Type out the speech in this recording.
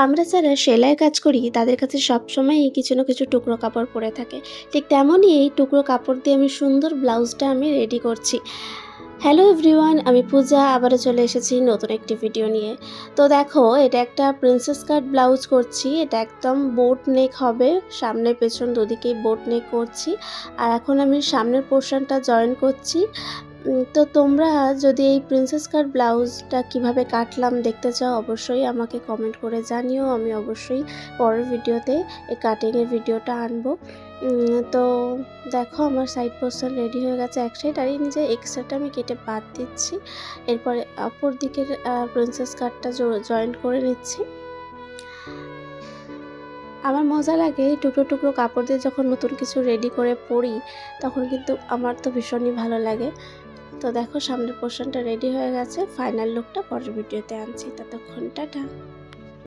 আমরা যারা সেলাইয়ের কাজ করি তাদের কাছে সবসময়ই কিছু না কিছু টুকরো কাপড় পড়ে থাকে। ঠিক তেমনই এই টুকরো কাপড় দিয়ে আমি সুন্দর ব্লাউজটা রেডি করছি। হ্যালো এভরিওয়ান, আমি পূজা আবারও চলে এসেছি নতুন একটি ভিডিও নিয়ে। তো দেখো, এটা একটা প্রিন্সেস কাট ব্লাউজ করছি। এটা একদম বোট নেক হবে, সামনে পেছন দুদিকেই বোট নেক করছি। আর এখন আমি সামনের পোর্শনটা জয়েন করছি। তো তোমরা যদি এই প্রিন্সেস কাট ব্লাউজটা কিভাবে কাটলাম দেখতে চাও, অবশ্যই আমাকে কমেন্ট করে জানিও। আমি অবশ্যই পরের ভিডিওতে এই কাটিংয়ের ভিডিওটা আনবো। তো দেখো, আমার সাইড পোর্শন রেডি হয়ে গেছে এক সাইড, আর এই নিজে এক্সট্রাটা আমি কেটে বাদ দিচ্ছি। এরপরে অপর দিকের প্রিন্সেস কাটটা জয়েন করে নিচ্ছি। আমার মজা লাগে এই টুকরো টুকরো কাপড় দিয়ে যখন নতুন কিছু রেডি করে পরি, তখন কিন্তু আমার তো ভীষণই ভালো লাগে। তো দেখো, সামনের পোর্শনটা রেডি হয়ে গেছে। ফাইনাল লুকটা পরের ভিডিওতে আনছি। ততক্ষণ টাটা।